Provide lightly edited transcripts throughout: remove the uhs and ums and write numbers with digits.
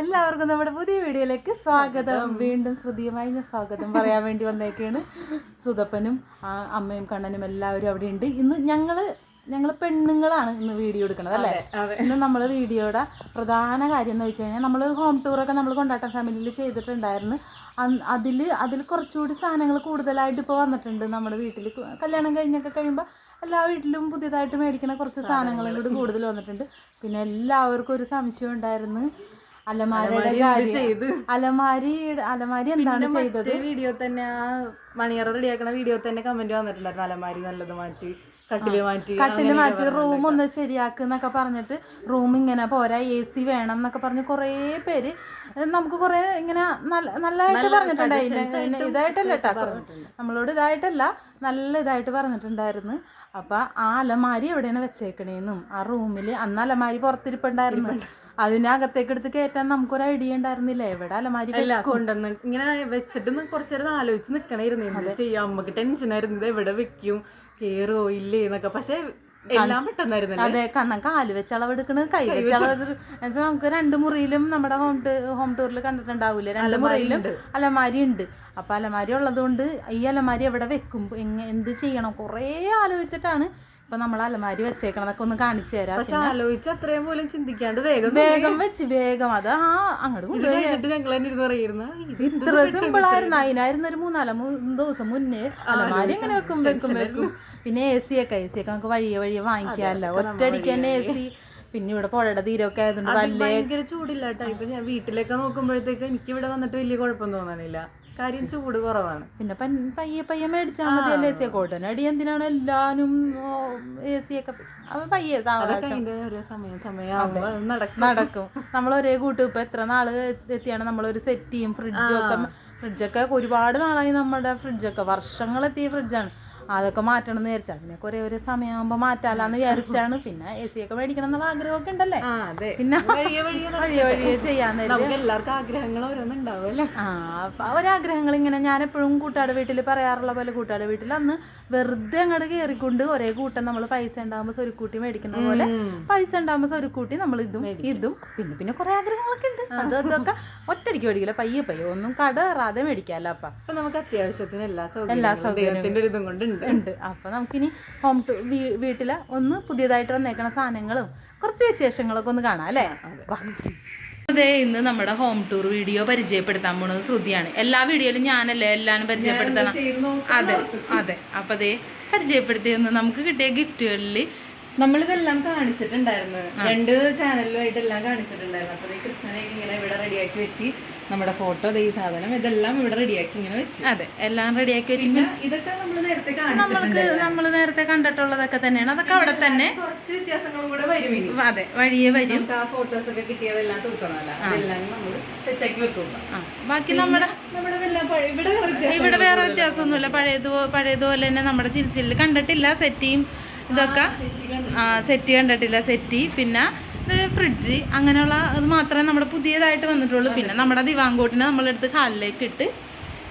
എല്ലാവർക്കും നമ്മുടെ പുതിയ വീഡിയോയിലേക്ക് സ്വാഗതം. വീണ്ടും ശ്രുതിയുമായി ഞാൻ സ്വാഗതം പറയാൻ വേണ്ടി വന്നേക്കാണ്. സുതപ്പനും അമ്മയും കണ്ണനും എല്ലാവരും അവിടെ ഉണ്ട്. ഇന്ന് ഞങ്ങൾ പെണ്ണുങ്ങളാണ് ഇന്ന് വീഡിയോ എടുക്കുന്നത് അല്ലേ? ഇന്ന് നമ്മൾ വീഡിയോയുടെ പ്രധാന കാര്യം എന്ന് വെച്ച് കഴിഞ്ഞാൽ നമ്മളൊരു ഹോം ടൂറൊക്കെ നമ്മൾ കൊണ്ടാട്ടം ഫാമിലിയിൽ ചെയ്തിട്ടുണ്ടായിരുന്നു. അതിൽ കുറച്ചുകൂടി സാധനങ്ങൾ കൂടുതലായിട്ട് ഇപ്പോൾ വന്നിട്ടുണ്ട്. നമ്മുടെ വീട്ടിൽ കല്യാണം കഴിഞ്ഞൊക്കെ കഴിയുമ്പോൾ എല്ലാ വീട്ടിലും പുതിയതായിട്ട് മേടിക്കുന്ന കുറച്ച് സാധനങ്ങളും കൂടി കൂടുതൽ വന്നിട്ടുണ്ട്. പിന്നെ എല്ലാവർക്കും ഒരു സംശയം ഉണ്ടായിരുന്നു അലമാരയുടെ കാര്യം. അലമാരി എന്താണ് ചെയ്തത്? വീഡിയോ തന്നെ ആ മണിയറ റെഡിയാക്കണ വീഡിയോ തന്നെ കമന്റ് വന്നിട്ടുണ്ടായിരുന്നു. അലമാരി നല്ലത് മാറ്റി, കട്ടില് മാറ്റി, റൂം ഒന്ന് ശരിയാക്കുന്നൊക്കെ പറഞ്ഞിട്ട് റൂം ഇങ്ങനെ പോരാ, AC വേണം എന്നൊക്കെ പറഞ്ഞ് കുറേ പേര് നമുക്ക് കുറേ ഇങ്ങനെ നല്ലതായിട്ട് പറഞ്ഞിട്ടുണ്ടായി. ഇതായിട്ടല്ല കേട്ടോ, നമ്മളോട് ഇതായിട്ടല്ല, നല്ല ഇതായിട്ട് പറഞ്ഞിട്ടുണ്ടായിരുന്നു. അപ്പം ആ അലമാരി എവിടെയാണ് വെച്ചേക്കണേന്നും ആ റൂമിൽ അന്ന് അലമാരി പുറത്തിരിപ്പുണ്ടായിരുന്നു, അതിനകത്തേക്ക് എടുത്ത് കയറ്റാൻ നമുക്കൊരു ഐഡിയ ഉണ്ടായിരുന്നില്ല. എവിടെ അലമാരി കൊണ്ടുവന്ന് ഇങ്ങനെ വെച്ചിട്ട് കുറച്ചു നേരം ആലോചിച്ച് നിക്കണായിരുന്നു. ചെയ്യാൻ നമുക്ക് ടെൻഷനായിരുന്നു, ഇത് എവിടെ വെക്കും, കേറോ ഇല്ലേ എന്നൊക്കെ. പക്ഷെ എല്ലാം പെട്ടെന്നായിരുന്നു. അതെ, കാല് വെച്ച് അളവെടുക്കണ്, കൈ വെച്ച് അളവെടുത്ത് നമുക്ക് 2 മുറിയിലും നമ്മുടെ ഹോം ടൂറിൽ കണ്ടിട്ടുണ്ടാവൂലേ, 2 മുറിയിലും അലമാരി ഉണ്ട്. അപ്പൊ അലമാരി ഉള്ളത് കൊണ്ട് ഈ അലമാരി എവിടെ വെക്കും, എന്ത് ചെയ്യണം, കുറേ ആലോചിച്ചിട്ടാണ് ഇപ്പൊ നമ്മൾ അലമാരി വെച്ചേക്കണതൊക്കെ ഒന്ന് കാണിച്ചു തരാം. പക്ഷെ ആലോചിച്ച് അത്രയും പോലും ചിന്തിക്കാണ്ട് വേഗം അത് അങ്ങോട്ട് ഇത്ര സിമ്പിളായിരുന്നു. അതിനായിരുന്നു ഒരു 3-4 ദിവസം മുന്നേ അലമാരി ഇങ്ങനെ വെക്കും. പിന്നെ AC ഒക്കെ നമുക്ക് വഴിയെ വാങ്ങിക്കാമല്ലോ, ഒറ്റയടിക്ക് തന്നെ AC. പിന്നെ ഇവിടെ പുഴയുടെ തീരമൊക്കെ ആയതുകൊണ്ട് ഭയങ്കര ചൂടില്ല കേട്ടോ. ഇപ്പൊ ഞാൻ വീട്ടിലൊക്കെ നോക്കുമ്പോഴത്തേക്ക് എനിക്ക് ഇവിടെ വന്നിട്ട് വലിയ കുഴപ്പം തോന്നണില്ല, കാര്യം ചൂട് കുറവാണ്. പിന്നെ പയ്യെ മേടിച്ചാൽ മതി AC ഒക്കെ. ഉടനടി എന്തിനാണ് എല്ലാരും AC ഒക്കെ പയ്യെ നടക്കും. നമ്മൾ ഒരേ കൂട്ടും ഇപ്പൊ എത്ര നാള് എത്തിയാണ് നമ്മളൊരു സെറ്റ് ചെയ്യും. ഫ്രിഡ്ജൊക്കെ ഒരുപാട് നാളായി, നമ്മുടെ ഫ്രിഡ്ജൊക്കെ വർഷങ്ങളെത്തിയ ഫ്രിഡ്ജാണ്. അതൊക്കെ മാറ്റണം എന്ന് വിചാരിച്ചാൽ പിന്നെ ഒരു സമയമാകുമ്പോൾ മാറ്റാലാന്ന് വിചാരിച്ചാണ്. പിന്നെ AC ഒക്കെ മേടിക്കണം എന്നുള്ള ആഗ്രഹമൊക്കെ ഉണ്ടല്ലേ, പിന്നെ വഴിയെ ചെയ്യാൻ എല്ലാവർക്കും ആഗ്രഹങ്ങൾ ഓരോന്നുണ്ടാവുമല്ലോ. ഒരാഗ്രഹങ്ങൾ ഇങ്ങനെ ഞാൻ എപ്പോഴും കൂട്ടാട് വീട്ടിൽ പറയാറുള്ള പോലെ, കൂട്ടാട് വീട്ടിൽ അന്ന് വെറുതെ അങ്ങോട്ട് കയറിക്കൊണ്ട് ഒരേ കൂട്ടം നമ്മൾ പൈസ ഉണ്ടാകുമ്പോൾ സ്വരുക്കൂട്ടി മേടിക്കുന്ന പോലെ പൈസ ഉണ്ടാകുമ്പോൾ സ്വരുക്കൂട്ടി നമ്മൾ ഇതും പിന്നെ കുറെ ആഗ്രഹങ്ങളൊക്കെ ഉണ്ട്. അതൊക്കെ ഒറ്റയടിക്ക് മേടിക്കില്ല, പയ്യെ ഒന്നും കടറാതെ മേടിക്കാമല്ലോ. അപ്പൊ നമുക്ക് അത്യാവശ്യത്തിന് എല്ലാ സൗകര്യവും ഉണ്ട്. അപ്പൊ നമുക്കിനി ഹോം ടൂർ വീട്ടിലെ ഒന്ന് പുതിയതായിട്ട് വന്നേക്കണ സാധനങ്ങളും കുറച്ച് വിശേഷങ്ങളൊക്കെ ഒന്ന് കാണാം അല്ലേ? അതെ, ഇന്ന് നമ്മുടെ ഹോം ടൂർ വീഡിയോ പരിചയപ്പെടുത്താൻ പോണത് ശ്രുതിയാണ്. എല്ലാ വീഡിയോയിലും ഞാനല്ലേ എല്ലാവരും പരിചയപ്പെടുത്തണം. അതെ അപ്പൊ അതേ പരിചയപ്പെടുത്തിയെന്ന് നമുക്ക് കിട്ടിയ ഗിഫ്റ്റുകളിൽ നമ്മളിതെല്ലാം കാണിച്ചിട്ടുണ്ടായിരുന്നു, 2 ചാനലിലുമായിട്ട് എല്ലാം കാണിച്ചിട്ടുണ്ടായിരുന്നു. അപ്പൊ ഈ കൃഷ്ണനെ ഇങ്ങനെ ഇവിടെ റെഡിയാക്കി വെച്ച് നമ്മുടെ ഫോട്ടോ, ഈ സാധനം ഇതെല്ലാം ഇവിടെ റെഡിയാക്കി ഇങ്ങനെ വെച്ച്. അതെ, എല്ലാം റെഡിയാക്കി വെച്ച്. ഇതൊക്കെ നമ്മൾ നേരത്തെ കണ്ടിട്ടുള്ളതൊക്കെ തന്നെയാണ്. അതൊക്കെ അവിടെ തന്നെ കുറച്ച് വ്യത്യാസങ്ങളും കൂടെ വരും. അതെ, വഴിയെ വരും. ആ ഫോട്ടോസ് ഒക്കെ കിട്ടിയതെല്ലാം തൂക്കണമല്ലോ, അതെല്ലാം നമ്മൾ സെറ്റാക്കി വെക്കും. ബാക്കി നമ്മുടെ ഇവിടെ വേറെ വ്യത്യാസമൊന്നുമില്ല. പഴയതുപോലെ തന്നെ നമ്മുടെ ചില്ല് കണ്ടിട്ടില്ല, സെറ്റിയും ഇതൊക്കെ സെറ്റ് കണ്ടിട്ടില്ല. സെറ്റി പിന്നെ ഫ്രിഡ്ജ് അങ്ങനെയുള്ള അത് മാത്രമേ നമ്മുടെ പുതിയതായിട്ട് വന്നിട്ടുള്ളൂ. പിന്നെ നമ്മുടെ ദിവാങ്കോട്ടിനെ നമ്മളെടുത്ത് ഹാളിലേക്ക് ഇട്ട്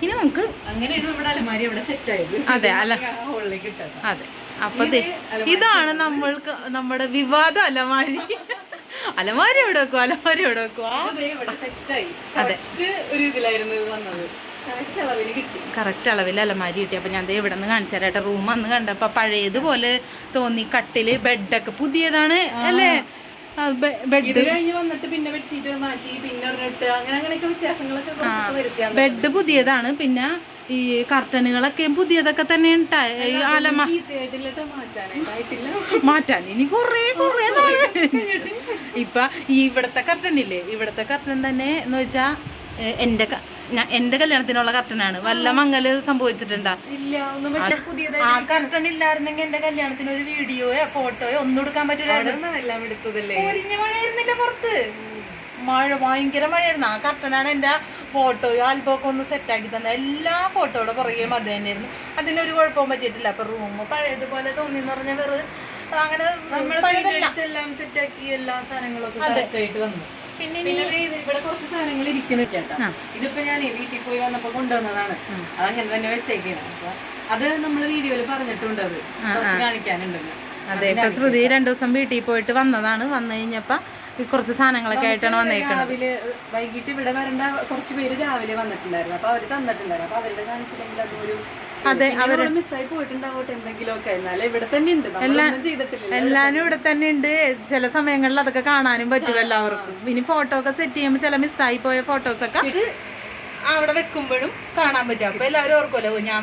ഇനി നമുക്ക് അങ്ങനെയാണ് നമ്മുടെ അലമാരി അവിടെ സെറ്റ് ആയത്. അതെ അപ്പൊ ഇതാണ് നമ്മൾക്ക് നമ്മുടെ വിവാദ അലമാരി. അലമാരി എവിടെ വെക്കുക? അതെ, കറക്റ്റ് അളവിൽ അലമാരി കിട്ടി. അപ്പൊ ഞാൻ ഇവിടെ നിന്ന് കാണിച്ചു തരാട്ടെ. റൂം അന്ന് കണ്ടപ്പോ പഴയതുപോലെ തോന്നി. ബെഡൊക്കെ പുതിയതാണ് അല്ലേ? ബെഡ് പുതിയതാണ്. പിന്നെ ഈ കർട്ടനുകളൊക്കെ പുതിയതൊക്കെ തന്നെയാണ്. മാറ്റാൻ ഇനി കുറേ നാള്. ഇപ്പൊ ഇവിടത്തെ കർട്ടൻ ഇല്ലേ, ഇവിടത്തെ കർട്ടൻ തന്നെ എന്ന് വെച്ചാ എന്റെ കല്യാണത്തിനുള്ള കർട്ടനാണ്. വല്ല മങ്ങല് സംഭവിച്ചിട്ടുണ്ടാ? ആ കർട്ടൻ ഇല്ലായിരുന്നെങ്കിൽ എന്റെ കല്യാണത്തിന് ഒരു വീഡിയോയോ ഫോട്ടോയോ ഒന്നും എടുക്കാൻ പറ്റില്ലായിരുന്നു. മഴയായിരുന്നില്ല പുറത്ത്, ഭയങ്കര മഴയായിരുന്നു. ആ കർട്ടനാണ് എന്റെ ഫോട്ടോയോ ആൽബമൊക്കെ ഒന്ന് സെറ്റാക്കി തന്നെ. എല്ലാ ഫോട്ടോയുടെ പുറകെയും അത് തന്നെയായിരുന്നു. അതിനൊരു കുഴപ്പവും പറ്റിയിട്ടില്ല. അപ്പൊ റൂം പഴയതുപോലെ തോന്നിന്ന് പറഞ്ഞാൽ വെറുതെ അങ്ങനെ എല്ലാം സെറ്റാക്കി എല്ലാ സാധനങ്ങളൊക്കെ വന്നു. പിന്നെ ഇവിടെ കുറച്ച് സാധനങ്ങൾ ഇരിക്കുന്നു കേട്ടോ. ഇതിപ്പോ ഞാൻ വീട്ടിൽ പോയി വന്നപ്പോ കൊണ്ടുവന്നതാണ്, അതങ്ങനെ തന്നെ വെച്ചേക്കാണ്. അപ്പൊ അത് നമ്മള് വീഡിയോയില് പറഞ്ഞിട്ടുണ്ട്, അത് കാണിക്കാനുണ്ടല്ലോ. അതെ, ഇപ്പൊ ശ്രുതി 2 ദിവസം വീട്ടിൽ പോയിട്ട് വന്നതാണ്. വന്നു കഴിഞ്ഞപ്പോ കുറച്ച് സാധനങ്ങളൊക്കെ ആയിട്ടാണ് വന്നേക്കുന്നത്. രാവിലെ വൈകിട്ട് ഇവിടെ വരേണ്ട കുറച്ച് പേര് രാവിലെ വന്നിട്ടുണ്ടായിരുന്നു. അപ്പൊ അവര് തന്നിട്ടുണ്ടായിരുന്നു. അപ്പൊ അവരുടെ കാണിച്ചില്ലെങ്കിൽ അതൊരു അതെ അവര് മിസ്സായി പോയിട്ടുണ്ടാവട്ടെ എന്തെങ്കിലുമൊക്കെ. എന്നാലും ഇവിടെ തന്നെ ഉണ്ട്, നമ്മളൊന്നും ചെയ്തിട്ടില്ല. എല്ലാരും ഇവിടെ തന്നെ ഉണ്ട്. ചില സമയങ്ങളിൽ അതൊക്കെ കാണാനും പറ്റും എല്ലാവർക്കും. ഇനി ഫോട്ടോ ഒക്കെ സെറ്റ് ചെയ്യുമ്പോൾ ചില മിസ്സായി പോയ ഫോട്ടോസൊക്കെ അവിടെ വെക്കുമ്പോഴും കാണാൻ പറ്റും. അപ്പൊ എല്ലാവരും ഓർക്കുമല്ലോ ഞാൻ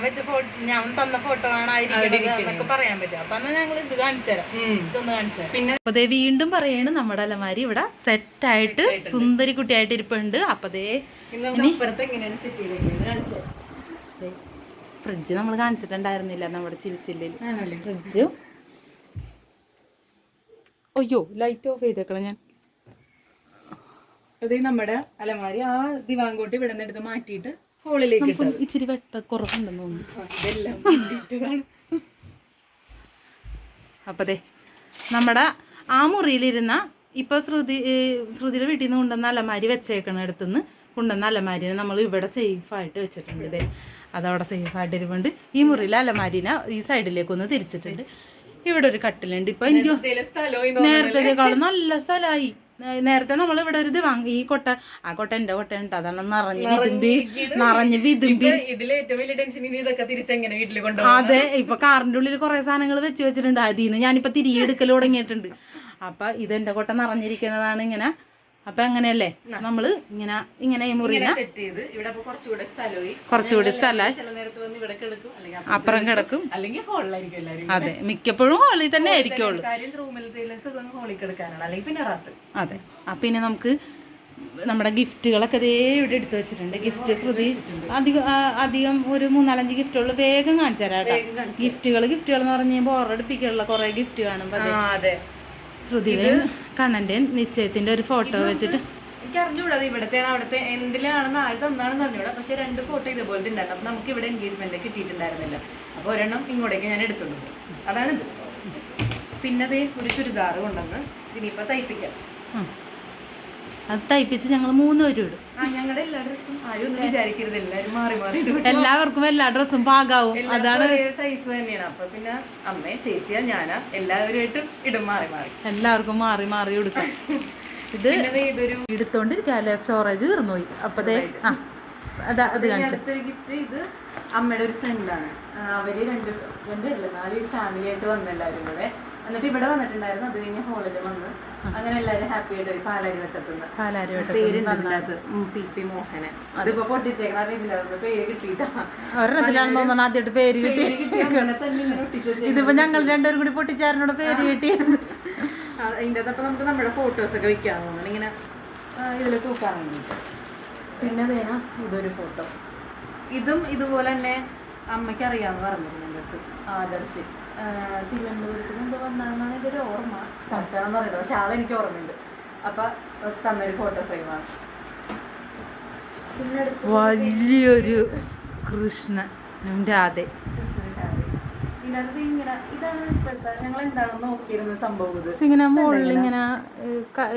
ഞാൻ തന്ന ഫോട്ടോ ആണായിരിക്കണത് എന്നൊക്കെ പറയാൻ പറ്റും. അപ്പൊ അന്ന് ഞങ്ങൾ ഇത് കാണിച്ചുതരാം, ഇതൊന്ന് കാണിച്ചുതരാം. പിന്നെ അപ്പൊ ദേ വീണ്ടും പറയാണ് നമ്മുടെ അലമാരി ഇവിടെ സെറ്റ് ആയിട്ട് സുന്ദരി കുട്ടിയായിട്ട് ഇരിപ്പുണ്ട്. അപ്പൊ ദേ ഫ്രിഡ്ജ് നമ്മൾ കാണിച്ചിട്ടുണ്ടായിരുന്നില്ല നമ്മുടെ ചിൽച്ചില്ലിൽ. ഫ്രിഡ്ജ് അയ്യോ ലൈറ്റ് ഓഫ് ചെയ്തേക്കണം ഞാൻ. അത് നമ്മുടെ അലമാരി ആ ദിവാങ്കോട്ട് ഇവിടെ നിന്ന് എടുത്ത് മാറ്റിയിട്ട് ഹോളിലേക്ക് ഇച്ചിരി വെട്ട കുറവുണ്ടെന്ന് തോന്നുന്നു. അപ്പൊ ദേ നമ്മുടെ ആ മുറിയിലിരുന്ന ഇപ്പൊ ശ്രുതിയുടെ വീട്ടിൽ നിന്ന് കൊണ്ടുവന്ന അലമാരി വെച്ചേക്കണ അടുത്തുനിന്ന് കൊണ്ടുവന്ന അലമാരിനെ നമ്മൾ ഇവിടെ സേഫായിട്ട് വെച്ചിട്ടുണ്ട്. ഇതേ അതവിടെ സേഫായിട്ട് ഇരിപ്പുണ്ട്. ഈ മുറിയിലെ അലമാരിനെ ഈ സൈഡിലേക്കൊന്ന് തിരിച്ചിട്ടുണ്ട്. ഇവിടെ ഒരു കട്ടിലുണ്ട്. ഇപ്പൊ എനിക്ക് നേരത്തേക്കാളും നല്ല സ്ഥലമായി. നേരത്തെ നമ്മൾ ഇവിടെ ഒരു ഈ കൊട്ട ആ കൊട്ട എന്റെ കൊട്ട ഉണ്ട്, അതാണ് നിറഞ്ഞ് വിതുമ്പി. അതെ ഇപ്പൊ കാറിന്റെ ഉള്ളിൽ കുറെ സാധനങ്ങൾ വെച്ചിട്ടുണ്ട്. അതിന്ന് ഞാനിപ്പോ തിരികെ എടുക്കൽ തുടങ്ങിയിട്ടുണ്ട്. അപ്പൊ ഇതെന്റെ കൊട്ട നിറഞ്ഞിരിക്കുന്നതാണ് ഇങ്ങനെ. അപ്പൊ അങ്ങനെയല്ലേ നമ്മള് ഇങ്ങനെ ഈ മുറിനെ കുറച്ചുകൂടി സ്ഥലമായി അപ്പുറം കിടക്കും. അതെ മിക്കപ്പോഴും ഹോളിൽ തന്നെ ആയിരിക്കുള്ളൂ. അതെ പിന്നെ നമുക്ക് നമ്മുടെ ഗിഫ്റ്റുകളൊക്കെ അതേ ഇവിടെ എടുത്തു വെച്ചിട്ടുണ്ട്. ഗിഫ്റ്റ് ശ്രുതി അധികം ഒരു 3-4 ഗിഫ്റ്റുകൾ വേഗം കാണിച്ചു തരാം കേട്ടോ. ഗിഫ്റ്റുകൾ എന്ന് പറഞ്ഞു കഴിയുമ്പോൾ ഓർഡടിപ്പിക്കാനുള്ള കുറെ ഗിഫ്റ്റ് കാണുമ്പോ ശ്രുതിയുടെ കണ്ണന്റെ നിശ്ചയത്തിന്റെ ഒരു ഫോട്ടോ വെച്ചിട്ട് എനിക്ക് അറിഞ്ഞൂടാ ഇവിടത്തെ അവിടുത്തെ എന്തിലാണെന്ന് ആര് തന്നാണെന്ന് അറിഞ്ഞൂടാ. പക്ഷെ 2 ഫോട്ടോ ഇതുപോലത്തെ ഉണ്ടായിരുന്നു. അപ്പൊ നമുക്ക് ഇവിടെ എൻഗേജ്മെന്റ് കിട്ടിയിട്ടുണ്ടായിരുന്നില്ല. അപ്പൊ ഒരെണ്ണം ഇങ്ങോട്ടേക്ക് ഞാൻ എടുത്തുള്ളൂ. അതാണിത്. പിന്നെ അതേ ഒരു ചുരിദാറ് കൊണ്ടുവന്ന് ഇനിയിപ്പോ തയ്പ്പിക്കാം. അത് തയ്പ്പിച്ച് ഞങ്ങൾ 3 പേരും ഇടും. ഞങ്ങളുടെ എല്ലാ ഡ്രസ്സും ആരും ഒന്നും വിചാരിക്കരുത്, എല്ലാവരും മാറി മാറി എല്ലാവർക്കും എല്ലാ ഡ്രസ്സും പാകാവും. അതാണ് സൈസ് തന്നെയാണ്. അപ്പൊ പിന്നെ അമ്മേ ചേച്ചിയാ ഞാനാ എല്ലാവരുമായിട്ടും ഇടും മാറി മാറി. എല്ലാവർക്കും മാറി മാറി എടുക്കാം. ഇത് എടുത്തോണ്ടിരിക്കാല്ലേ സ്റ്റോറേജ് തീർന്നു പോയി. അപ്പതേ അത് അടുത്തൊരു ഗിഫ്റ്റ് ഇത് അമ്മയുടെ ഒരു ഫ്രണ്ടാണ്. അവര് രണ്ടുപേരല്ല 4 ഫാമിലി ആയിട്ട് വന്നു എല്ലാവരും കൂടെ. എന്നിട്ട് ഇവിടെ വന്നിട്ടുണ്ടായിരുന്നു. അത് കഴിഞ്ഞ് ഹോളിൽ വന്ന് അങ്ങനെ എല്ലാരും ഹാപ്പി ആയിട്ട് പോയി. പാലാരിവട്ടത്തുനിന്ന് പേരുണ്ടാത് PP മോഹന. അതിപ്പോ പൊട്ടിച്ചേക്കണം. ഇതിനകത്ത് പേര് കിട്ടിയിട്ടാ ഒരെണ്ണത്തിലാണെന്ന് തോന്നുന്നു ആദ്യമായിട്ട് പേര് കിട്ടി. ഇതിപ്പോ ഞങ്ങൾ രണ്ടുപേരും കൂടി പൊട്ടിച്ചാരനോട് പേര് കിട്ടി. അതിൻ്റെ അകത്തപ്പോൾ നമുക്ക് നമ്മുടെ ഫോട്ടോസൊക്കെ വെക്കാൻ തോന്നുന്നു ഇങ്ങനെ ഇതിൽ തൂക്കാൻ വേണ്ടിയിട്ട്. പിന്നെ വേണം ഇതൊരു ഫോട്ടോ. ഇതും ഇതുപോലെ തന്നെ അമ്മയ്ക്ക് അറിയാമെന്ന് പറഞ്ഞിരുന്നു എൻ്റെ അടുത്ത്. ആദർശ് തിരുവനന്തപുരത്ത് എന്തോ വന്നാണെന്നാണ് ഇതൊരു ഓർമ്മ. കറക്റ്റാണെന്ന് പറയുന്നത്. പക്ഷെ ആളെനിക്ക് ഓർമ്മയുണ്ട്. അപ്പം തന്നൊരു ഫോട്ടോ ഫ്രെയിമാണ്. പിന്നെ വലിയൊരു കൃഷ്ണനും രാധേ. ഇതിനകത്ത് ഇങ്ങനെ ഇതാണ് ഇപ്പോഴത്തെ ഞങ്ങൾ എന്താണെന്ന് നോക്കിയിരുന്ന സംഭവം. ഇത് ഇങ്ങനെ മുകളിൽ ഇങ്ങനെ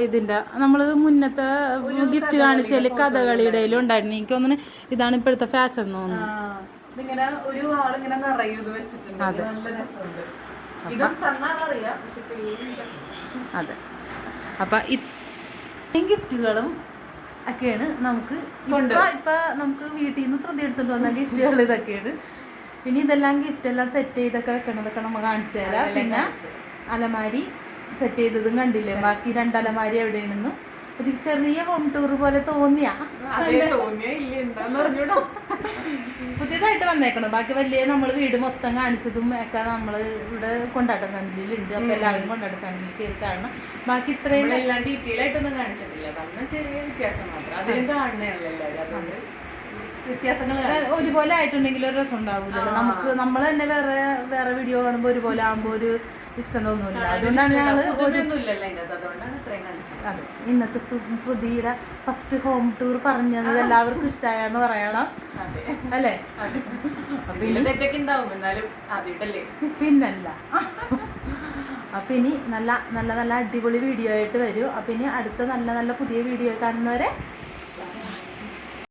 ഇതിന്റെ നമ്മള് മുന്നത്തെ ഗിഫ്റ്റ് കാണിച്ചാല് കഥകളിയുടെ ഉണ്ടായിരുന്നു. എനിക്ക് തോന്നുന്നു ഇതാണ് ഇപ്പോഴത്തെ ഫാഷൻ തോന്നുന്നു. ഇതിങ്ങനെ ഒരു ആളിങ്ങനെ നിറയെ ഇത് വെച്ചിട്ടുണ്ട്. നല്ല രസമുണ്ട്. ഇതും തന്നാളറിയാം. പക്ഷെ അതെ അപ്പൊ ഇത്രയും ഗിഫ്റ്റുകളും ഒക്കെയാണ് നമുക്ക് ഇപ്പൊ നമുക്ക് വീട്ടിൽ നിന്ന് ശ്രദ്ധ എടുത്തിട്ട് വന്ന ഗിഫ്റ്റുകൾ ഇതൊക്കെയാണ്. ഇനി ഇതെല്ലാം ഗിഫ്റ്റ് എല്ലാം സെറ്റ് ചെയ്തൊക്കെ വെക്കണതൊക്കെ നമ്മൾ കാണിച്ചു തരാം. പിന്നെ അലമാരി സെറ്റ് ചെയ്തതും കണ്ടില്ലേ. ബാക്കി 2 അലമാരി എവിടെയാണെന്നും ഒരു ചെറിയ ഹോം ടൂർ പോലെ തോന്നിയാ പുതിയതായിട്ട് വന്നേക്കണം. ബാക്കി വലിയ നമ്മൾ വീട് മൊത്തം കാണിച്ചതും ഒക്കെ നമ്മൾ ഇവിടെ കൊണ്ടാട്ട ഫാമിലിയിലുണ്ട്. അപ്പൊ എല്ലാവരും കൊണ്ടാട്ട ഫാമിലി കയറി കാണണം. ബാക്കി ഇത്രയും എല്ലാം ഡീറ്റെയിൽ ആയിട്ടൊന്നും കാണിച്ചിട്ടില്ല. പറഞ്ഞ ചെറിയ വ്യത്യാസം മാത്രം. അതിലും കാണണമല്ലോ എല്ലാവരും. അതുകൊണ്ട് വ്യത്യാസങ്ങൾ ഒരുപോലെ ആയിട്ടുണ്ടെങ്കിൽ ഒരു രസം ഉണ്ടാവില്ലല്ലോ. നമുക്ക് നമ്മൾ തന്നെ വേറെ വീഡിയോ കാണുമ്പോൾ ഒരുപോലെ ആകുമ്പോൾ ഒരു ഇഷ്ടം തോന്നുന്നില്ല. അതുകൊണ്ടാണ് ഞങ്ങൾ അതെ ഇന്നത്തെ ശ്രുതിയുടെ ഫസ്റ്റ് ഹോം ടൂർ പറഞ്ഞത് എല്ലാവർക്കും ഇഷ്ടമായെന്ന് പറയണം അല്ലേ. പിന്നല്ല. അപ്പൊ ഇനി നല്ല നല്ല നല്ല അടിപൊളി വീഡിയോ ആയിട്ട് വരും. അപ്പൊ ഇനി അടുത്ത നല്ല നല്ല പുതിയ വീഡിയോ കാണുന്നവരെ